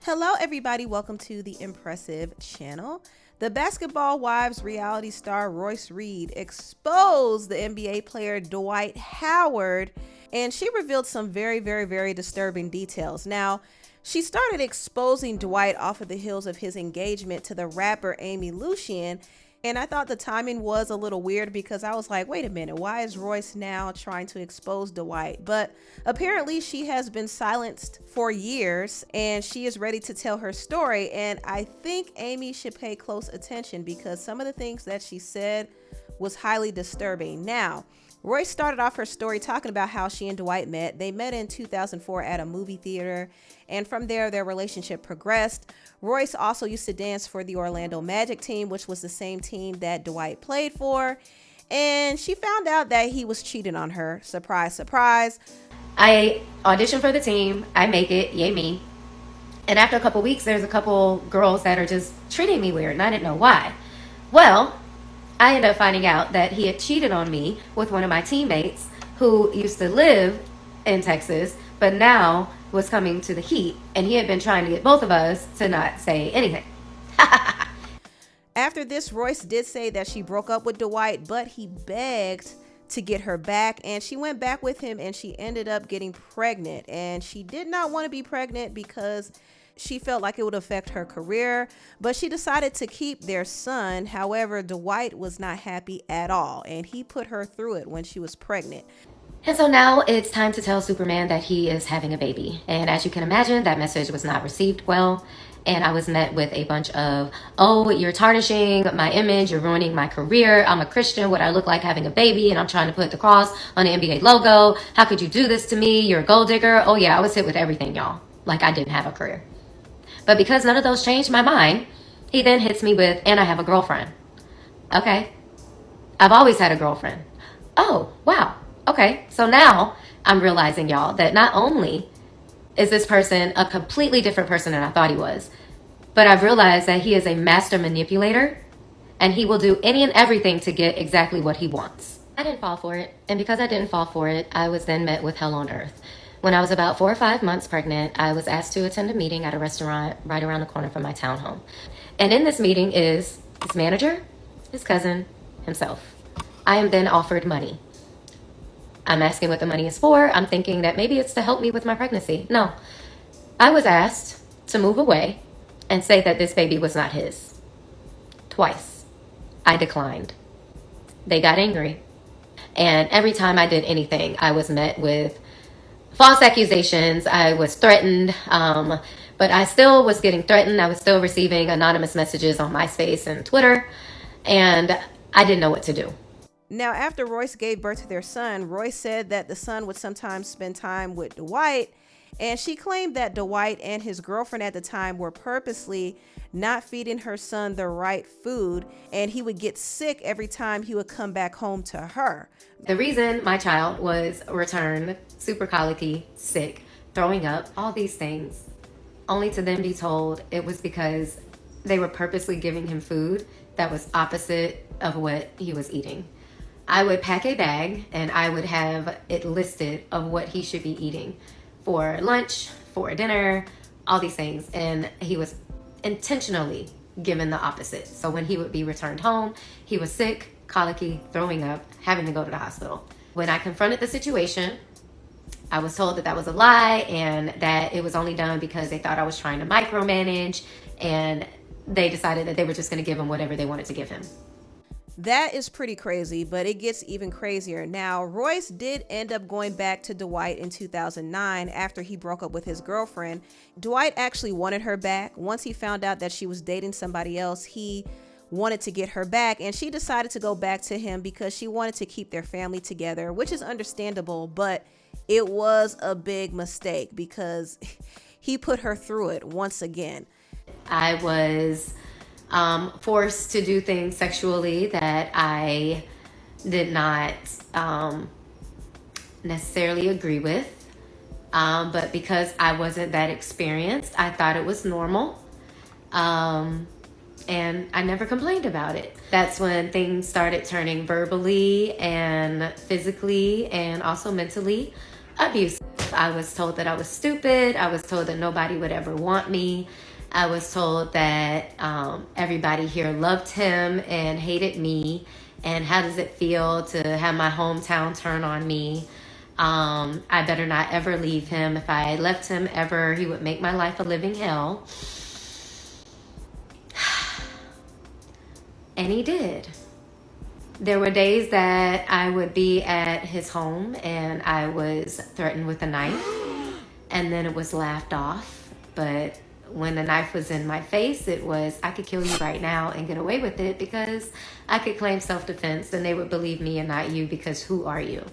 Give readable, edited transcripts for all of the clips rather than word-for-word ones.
Hello everybody, welcome to the Empressive channel. The Basketball Wives reality star Royce Reed exposed the NBA player Dwight Howard, and she revealed some very disturbing details. Now, she started exposing Dwight off of the heels of his engagement to the rapper Amy Lucian. And I thought the timing was a little weird because I was like, wait a minute, why is Royce now trying to expose Dwight? But apparently she has been silenced for years and she is ready to tell her story. And I think Amy should pay close attention because some of the things that she said was highly disturbing. Now, Royce started off her story talking about how she and Dwight met. They met in 2004 at a movie theater, and from there, their relationship progressed. Royce also used to dance for the Orlando Magic team, which was the same team that Dwight played for, and she found out that he was cheating on her. Surprise, surprise. I audition for the team, I make it, yay me. And after a couple weeks, there's a couple girls that are just treating me weird, and I didn't know why. Well, I ended up finding out that he had cheated on me with one of my teammates who used to live in Texas, but now was coming to the Heat, and he had been trying to get both of us to not say anything. After this, Royce did say that she broke up with Dwight, but he begged to get her back, and she went back with him, and she ended up getting pregnant. And she did not want to be pregnant because she felt like it would affect her career, but she decided to keep their son. However, Dwight was not happy at all, and he put her through it when she was pregnant. And so now it's time to tell Superman that he is having a baby. And as you can imagine, that message was not received well. And I was met with a bunch of, oh, you're tarnishing my image, you're ruining my career, I'm a Christian, what I look like having a baby, and I'm trying to put the cross on the NBA logo. How could you do this to me? You're a gold digger. Oh yeah, I was hit with everything, y'all. Like I didn't have a career. But because none of those changed my mind, he then hits me with, and I have a girlfriend. Okay. I've always had a girlfriend. Oh, wow. Okay. So now I'm realizing, y'all, that not only is this person a completely different person than I thought he was, but I've realized that he is a master manipulator and he will do any and everything to get exactly what he wants. I didn't fall for it. And because I didn't fall for it, I was then met with hell on earth. When I was about 4 or 5 months pregnant, I was asked to attend a meeting at a restaurant right around the corner from my townhome. And in this meeting is his manager, his cousin, himself. I am then offered money. I'm asking what the money is for. I'm thinking that maybe it's to help me with my pregnancy. No, I was asked to move away and say that this baby was not his. Twice. I declined. They got angry. And every time I did anything, I was met with false accusations. I was threatened, but I still was getting threatened. I was still receiving anonymous messages on MySpace and Twitter, and I didn't know what to do. Now, after Royce gave birth to their son, Royce said that the son would sometimes spend time with Dwight, and she claimed that Dwight and his girlfriend at the time were purposely not feeding her son the right food, and he would get sick every time he would come back home to her. The reason my child was returned super colicky, sick, throwing up, all these things, only to then be told it was because they were purposely giving him food that was opposite of what he was eating. I would pack a bag and I would have it listed of what he should be eating for lunch, for dinner, all these things. And he was intentionally given the opposite. So when he would be returned home, he was sick, colicky, throwing up, having to go to the hospital. When I confronted the situation, I was told that that was a lie and that it was only done because they thought I was trying to micromanage, and they decided that they were just going to give him whatever they wanted to give him. That is pretty crazy, but it gets even crazier. Now, Royce did end up going back to Dwight in 2009 after he broke up with his girlfriend. Dwight actually wanted her back. Once he found out that she was dating somebody else, he wanted to get her back, and she decided to go back to him because she wanted to keep their family together, which is understandable, but it was a big mistake because he put her through it once again. I was forced to do things sexually that I did not necessarily agree with. But because I wasn't that experienced, I thought it was normal. And I never complained about it. That's when things started turning verbally and physically and also mentally abusive. I was told that I was stupid. I was told that nobody would ever want me. I was told that everybody here loved him and hated me. And how does it feel to have my hometown turn on me? I better not ever leave him. If I left him ever, he would make my life a living hell. And he did. There were days that I would be at his home and I was threatened with a knife, and then it was laughed off. But when the knife was in my face, it was, I could kill you right now and get away with it because I could claim self-defense and they would believe me and not you, because who are you?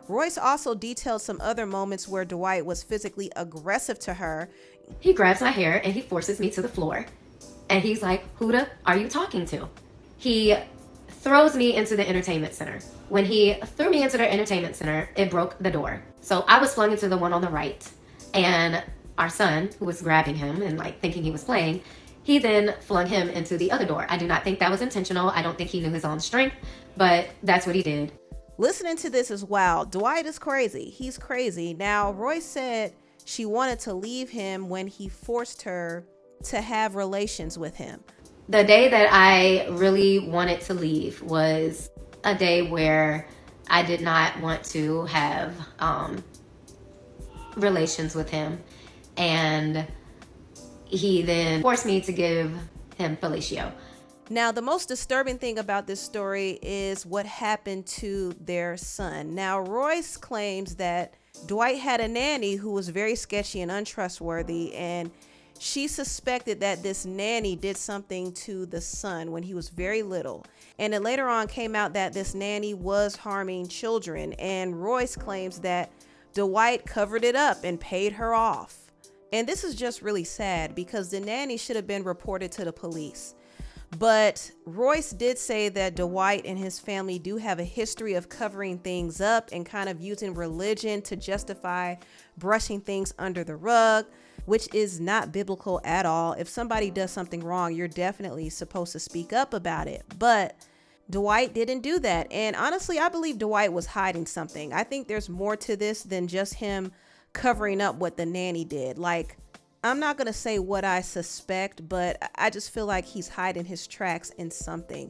Royce also detailed some other moments where Dwight was physically aggressive to her. He grabs my hair and he forces me to the floor. And he's like, who the are you talking to? He throws me into the entertainment center. When he threw me into the entertainment center, it broke the door. So I was flung into the one on the right. And our son, who was grabbing him and like thinking he was playing, he then flung him into the other door. I do not think that was intentional. I don't think he knew his own strength, but that's what he did. Listening to this is wild. Dwight is crazy. He's crazy. Now, Royce said she wanted to leave him when he forced her to have relations with him. The day that I really wanted to leave was a day where I did not want to have relations with him. And he then forced me to give him fellatio. Now, the most disturbing thing about this story is what happened to their son. Now, Royce claims that Dwight had a nanny who was very sketchy and untrustworthy, and she suspected that this nanny did something to the son when he was very little. And it later on came out that this nanny was harming children, and Royce claims that Dwight covered it up and paid her off. And this is just really sad because the nanny should have been reported to the police. But Royce did say that Dwight and his family do have a history of covering things up and kind of using religion to justify brushing things under the rug, which is not biblical at all. If somebody does something wrong, you're definitely supposed to speak up about it. But Dwight didn't do that. And honestly, I believe Dwight was hiding something. I think there's more to this than just him covering up what the nanny did. Like, I'm not going to say what I suspect, but I just feel like he's hiding his tracks in something.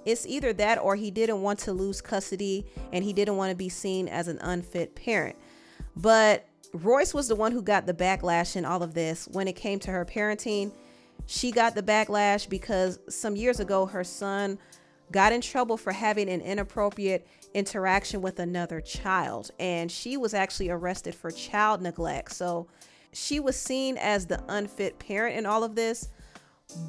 It's either that or he didn't want to lose custody and he didn't want to be seen as an unfit parent. But Royce was the one who got the backlash in all of this. When it came to her parenting, she got the backlash because some years ago, her son got in trouble for having an inappropriate interaction with another child. And she was actually arrested for child neglect. So she was seen as the unfit parent in all of this,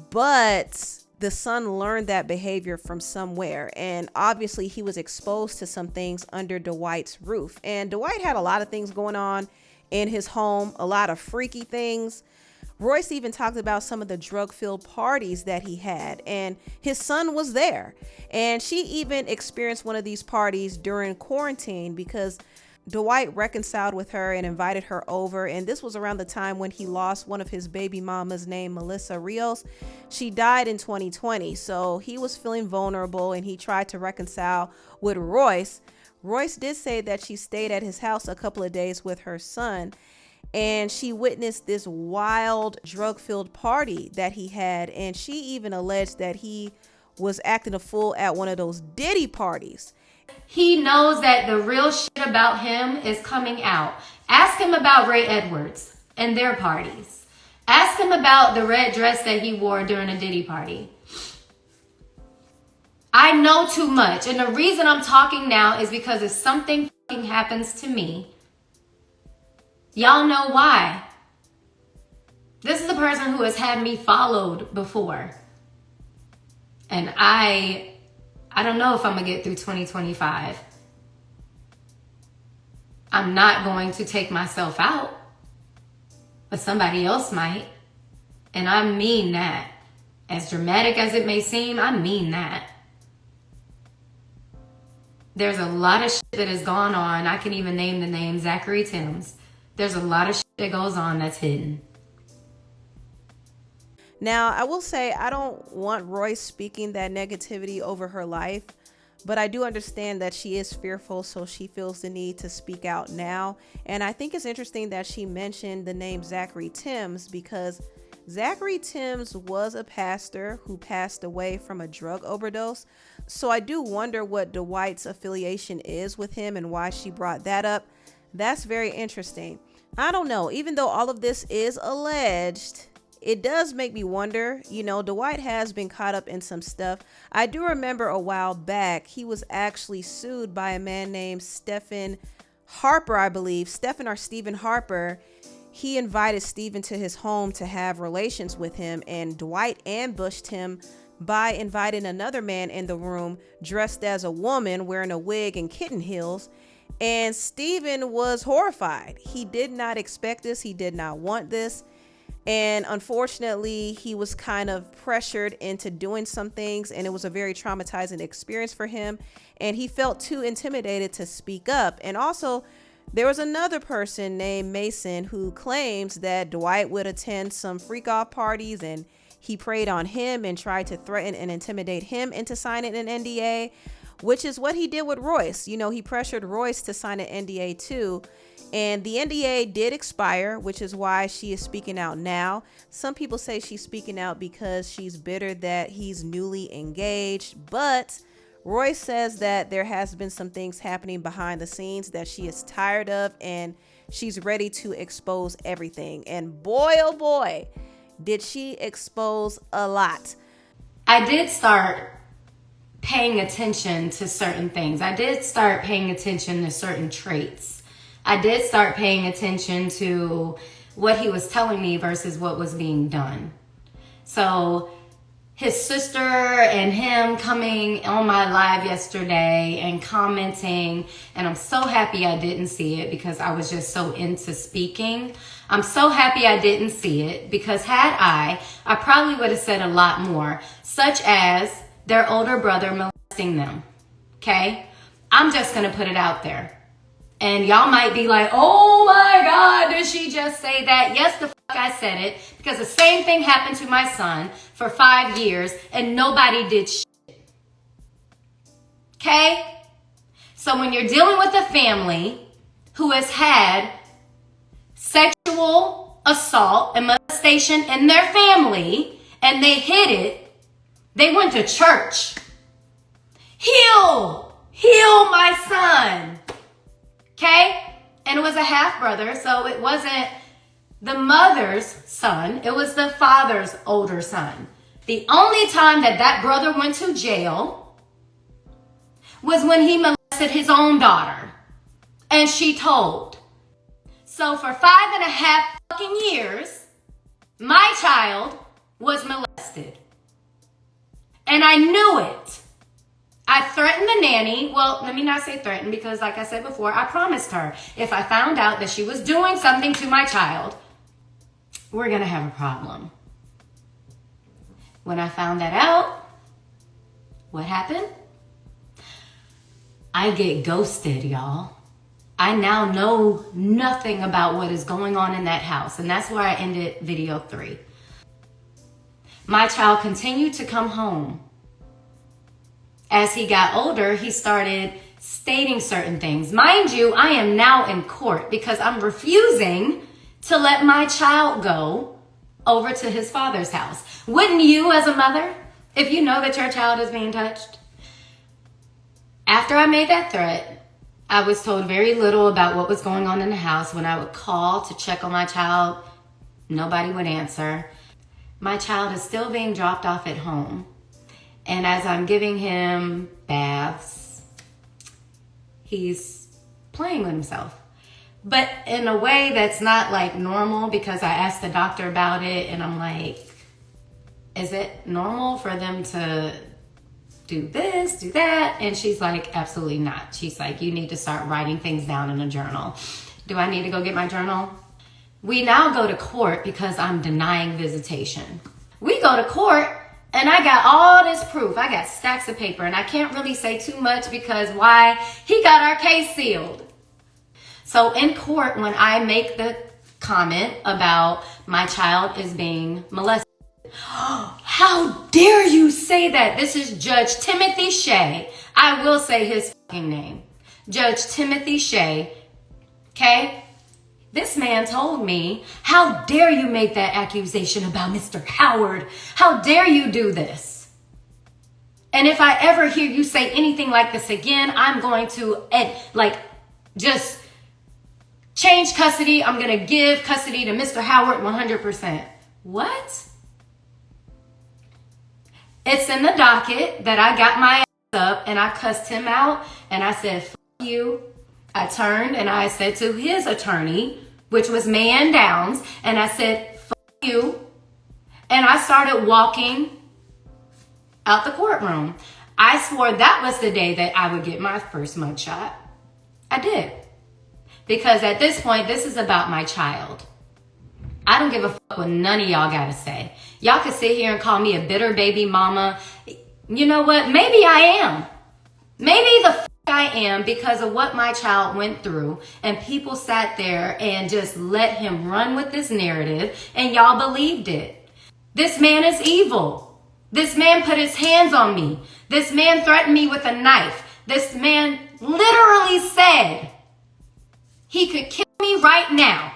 but the son learned that behavior from somewhere. And obviously he was exposed to some things under Dwight's roof. And Dwight had a lot of things going on in his home, a lot of freaky things. Royce even talked about some of the drug-filled parties that he had, and his son was there. And she even experienced one of these parties during quarantine because Dwight reconciled with her and invited her over. And this was around the time when he lost one of his baby mamas named Melissa Rios. She died in 2020. So he was feeling vulnerable and he tried to reconcile with Royce. Royce did say that she stayed at his house a couple of days with her son, and she witnessed this wild drug-filled party that he had. And she even alleged that he was acting a fool at one of those Diddy parties. He knows that the real shit about him is coming out. Ask him about Ray Edwards and their parties. Ask him about the red dress that he wore during a Diddy party. I know too much. And the reason I'm talking now is because if something fucking happens to me, y'all know why. This is the person who has had me followed before. And I don't know if I'm going to get through 2025. I'm not going to take myself out, but somebody else might. And I mean that. As dramatic as it may seem, I mean that. There's a lot of shit that has gone on. I can even name the name Zachary Timms. There's a lot of shit that goes on that's hidden. Now, I will say I don't want Royce speaking that negativity over her life, But I do understand that she is fearful, so she feels the need to speak out now. And I think it's interesting that she mentioned the name Zachary Timms, because Zachary Timms was a pastor who passed away from a drug overdose. So I do wonder what Dwight's affiliation is with him and why she brought that up. That's very interesting. I don't know. Even though all of this is alleged, it does make me wonder. You know, Dwight has been caught up in some stuff. I do remember a while back, he was actually sued by a man named Stephen Harper, I believe. Stephen Harper. He invited Stephen to his home to have relations with him, and Dwight ambushed him by inviting another man in the room dressed as a woman wearing a wig and kitten heels. And Stephen was horrified. He did not expect this. He did not want this. And unfortunately, he was kind of pressured into doing some things, and it was a very traumatizing experience for him. And he felt too intimidated to speak up. And also, there was another person named Mason who claims that Dwight would attend some freak off parties and he preyed on him and tried to threaten and intimidate him into signing an NDA, which is what he did with Royce. You know, he pressured Royce to sign an NDA too. And the NDA did expire, which is why she is speaking out now. Some people say she's speaking out because she's bitter that he's newly engaged, but Royce says that there has been some things happening behind the scenes that she is tired of, and she's ready to expose everything. And boy, oh boy, did she expose a lot. I did start paying attention to certain things. I did start paying attention to certain traits. I did start paying attention to what he was telling me versus what was being done. So his sister and him coming on my live yesterday and commenting, and I'm so happy I didn't see it because I was just so into speaking. I'm so happy I didn't see it because had I probably would have said a lot more, such as their older brother molesting them. Okay? I'm just going to put it out there. And y'all might be like, oh my God, did she just say that? Yes, the fuck I said it, because the same thing happened to my son for 5 years and nobody did shit. Okay? So when you're dealing with a family who has had sexual assault and molestation in their family and they hid it, they went to church. Heal my son. Okay? And it was a half brother, so it wasn't the mother's son, it was the father's older son. The only time that brother went to jail was when he molested his own daughter. And she told. So for 5.5 fucking years, my child was molested. And I knew it. I threatened the nanny. Well, let me not say threatened because like I said before, I promised her if I found out that she was doing something to my child, we're going to have a problem. When I found that out, what happened? I get ghosted, y'all. I now know nothing about what is going on in that house. And that's where I ended video 3. My child continued to come home. As he got older, he started stating certain things. Mind you, I am now in court because I'm refusing to let my child go over to his father's house. Wouldn't you as a mother, if you know that your child is being touched? After I made that threat, I was told very little about what was going on in the house. When I would call to check on my child, nobody would answer. My child is still being dropped off at home. And as I'm giving him baths, he's playing with himself. But in a way that's not like normal because I asked the doctor about it and I'm like, is it normal for them to do this, do that? And she's like, absolutely not. She's like, you need to start writing things down in a journal. Do I need to go get my journal? We now go to court because I'm denying visitation. We go to court and I got all this proof. I got stacks of paper and I can't really say too much because why? He got our case sealed. So in court, when I make the comment about my child is being molested, How dare you say that? This is Judge Timothy Shea. I will say his fucking name. Judge Timothy Shea. Okay? This man told me, how dare you make that accusation about Mr. Howard? How dare you do this? And if I ever hear you say anything like this again, I'm going to just change custody. I'm going to give custody to Mr. Howard 100%. What? It's in the docket that I got my ass up and I cussed him out and I said, "F you." I turned and I said to his attorney, which was Man Downs, and I said, "F you." And I started walking out the courtroom. I swore that was the day that I would get my first mugshot. I did. Because at this point, this is about my child. I don't give a fuck what none of y'all gotta say. Y'all can sit here and call me a bitter baby mama. You know what? Maybe I am. Maybe the fuck I am because of what my child went through. And people sat there and just let him run with this narrative and y'all believed it. This man is evil. This man put his hands on me. This man threatened me with a knife. This man literally said he could kill me right now.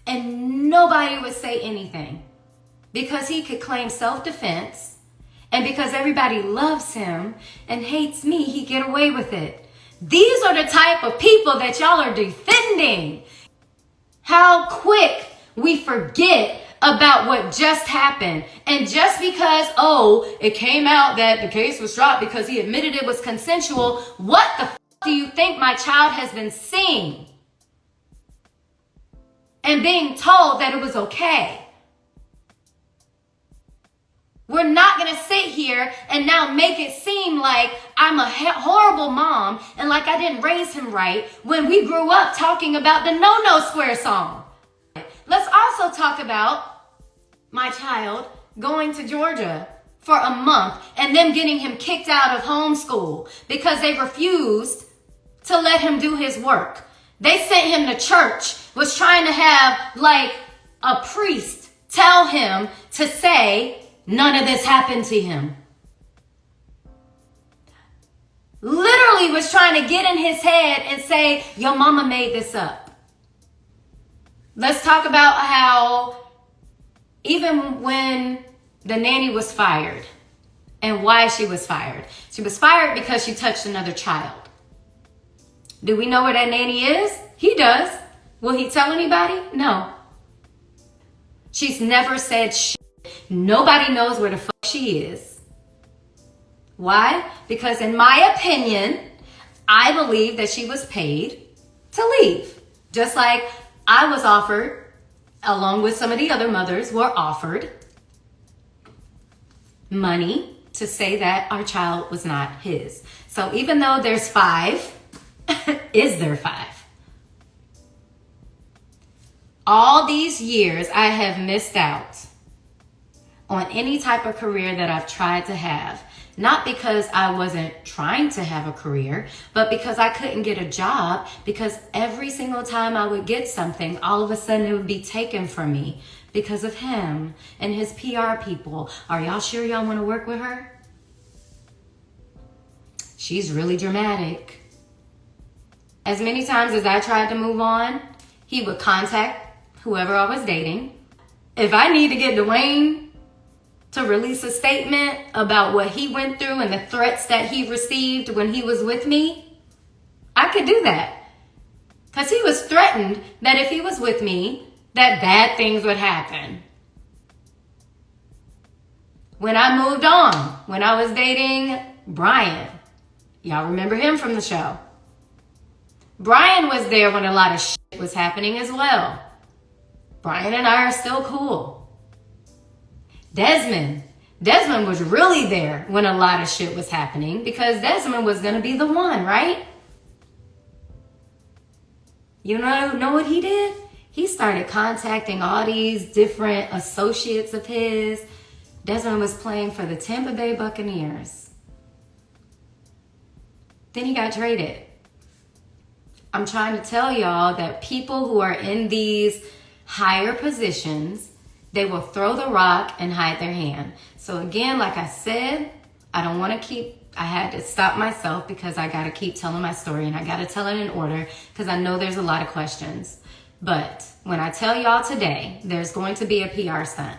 And nobody would say anything because he could claim self-defense, and because everybody loves him and hates me, he get away with it. These are the type of people that y'all are defending. How quick we forget about what just happened. And just because, it came out that the case was dropped because he admitted it was consensual, what the f*** do you think my child has been seeing? And being told that it was okay. We're not going to sit here and now make it seem like I'm a horrible mom and like I didn't raise him right when we grew up talking about the No No Square song. Let's also talk about my child going to Georgia for a month and them getting him kicked out of homeschool because they refused to let him do his work. They sent him to church, was trying to have like a priest tell him to say none of this happened to him. Literally was trying to get in his head and say, your mama made this up. Let's talk about how even when the nanny was fired and why she was fired. She was fired because she touched another child. Do we know where that nanny is? He does. Will he tell anybody? No. She's never said shit. Nobody knows where the fuck she is. Why? Because in my opinion, I believe that she was paid to leave. Just like I was offered, along with some of the other mothers were offered money to say that our child was not his. So even though there's 5, is there 5? All these years I have missed out on any type of career that I've tried to have. Not because I wasn't trying to have a career, but because I couldn't get a job, because every single time I would get something, all of a sudden it would be taken from me because of him and his PR people. Are y'all sure y'all want to work with her? She's really dramatic. As many times as I tried to move on, he would contact whoever I was dating. If I need to get Dwayne to release a statement about what he went through and the threats that he received when he was with me, I could do that. Because he was threatened that if he was with me, that bad things would happen. When I moved on, when I was dating Brian, y'all remember him from the show. Brian was there when a lot of shit was happening as well. Brian and I are still cool. Desmond was really there when a lot of shit was happening because Desmond was going to be the one, right? You know what he did? He started contacting all these different associates of his. Desmond was playing for the Tampa Bay Buccaneers. Then he got traded. I'm trying to tell y'all that people who are in these higher positions They will throw the rock and hide their hand. So again, like I said, I had to stop myself because I got to keep telling my story, and I got to tell it in order because I know there's a lot of questions. But when I tell y'all today, there's going to be a PR stunt.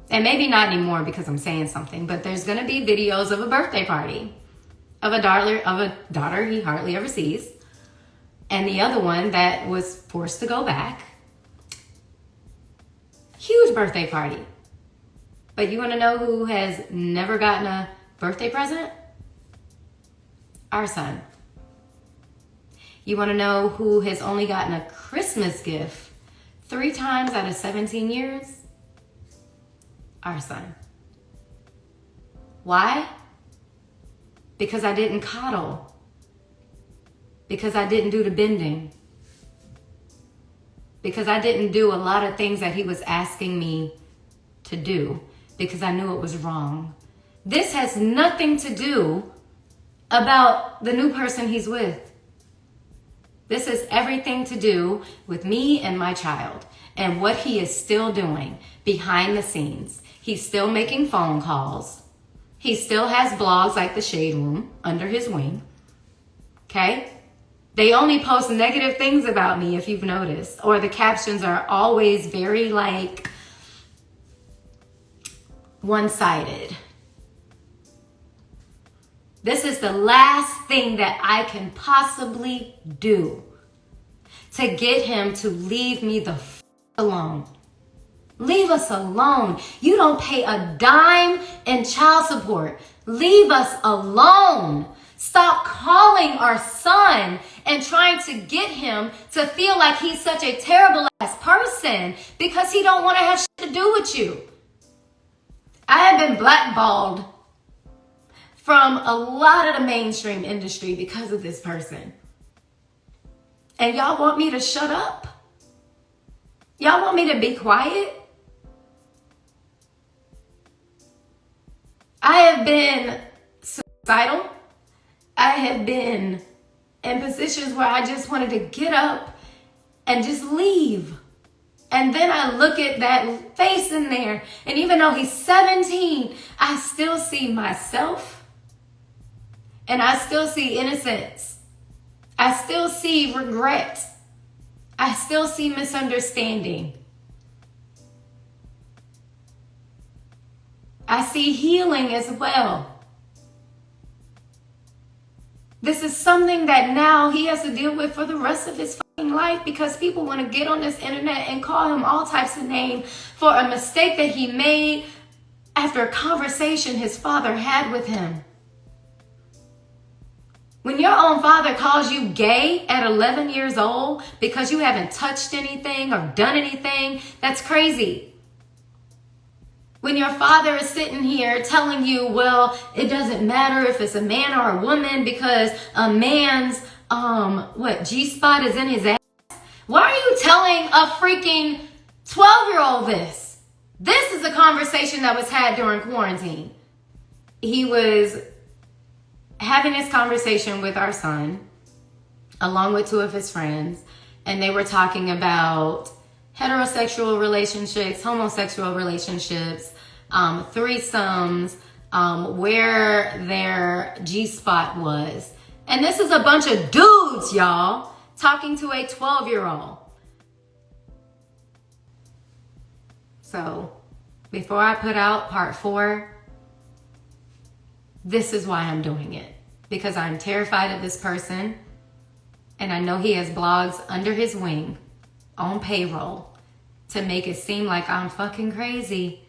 And maybe not anymore because I'm saying something, but there's going to be videos of a birthday party of a daughter he hardly ever sees, and the other one that was forced to go back. Huge birthday party. But you want to know who has never gotten a birthday present? Our son. You want to know who has only gotten a Christmas gift 3 times out of 17 years? Our son. Why? Because I didn't coddle. Because I didn't do the bending. Because I didn't do a lot of things that he was asking me to do. Because I knew it was wrong. This has nothing to do about the new person he's with. This has everything to do with me and my child and what he is still doing behind the scenes. He's still making phone calls. He still has blogs like The Shade Room under his wing. Okay? They only post negative things about me, if you've noticed. Or the captions are always very like one-sided. This is the last thing that I can possibly do to get him to leave me the f alone. Leave us alone. You don't pay a dime in child support. Leave us alone. Stop calling our son and trying to get him to feel like he's such a terrible ass person because he don't want to have shit to do with you. I have been blackballed from a lot of the mainstream industry because of this person. And y'all want me to shut up? Y'all want me to be quiet? I have been suicidal. I have been in positions where I just wanted to get up and just leave. And then I look at that face in there, and even though he's 17, I still see myself, and I still see innocence. I still see regret. I still see misunderstanding. I see healing as well. This is something that now he has to deal with for the rest of his fucking life because people want to get on this internet and call him all types of names for a mistake that he made after a conversation his father had with him. When your own father calls you gay at 11 years old because you haven't touched anything or done anything, that's crazy. When your father is sitting here telling you, well, it doesn't matter if it's a man or a woman because a man's, G-spot is in his ass. Why are you telling a freaking 12-year-old this? This is a conversation that was had during quarantine. He was having this conversation with our son, along with 2 of his friends, and they were talking about heterosexual relationships, homosexual relationships, threesomes, where their G-spot was. And this is a bunch of dudes, y'all, talking to a 12-year-old. So, before I put out part 4, this is why I'm doing it. Because I'm terrified of this person, and I know he has blogs under his wing, on payroll, to make it seem like I'm fucking crazy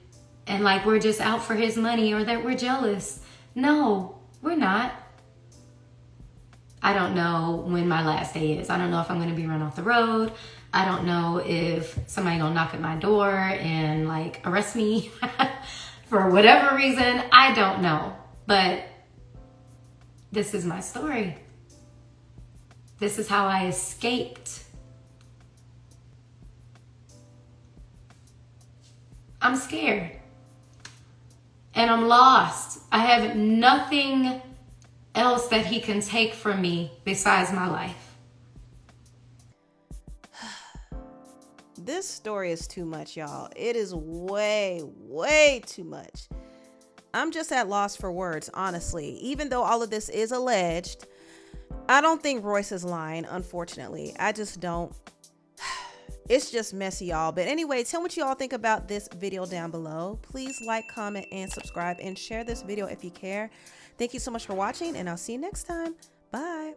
and like we're just out for his money or that we're jealous. No, we're not. I don't know when my last day is. I don't know if I'm going to be run off the road. I don't know if somebody gonna knock at my door and like arrest me for whatever reason. I don't know. But this is my story. This is how I escaped. I'm scared. And I'm lost. I have nothing else that he can take from me besides my life. This story is too much, y'all. It is way too much. I'm just at loss for words, honestly. Even though all of this is alleged, I don't think Royce is lying, unfortunately. I just don't. It's just messy, y'all. But anyway, tell me what you all think about this video down below. Please like, comment, and subscribe, and share this video if you care. Thank you so much for watching, and I'll see you next time. Bye.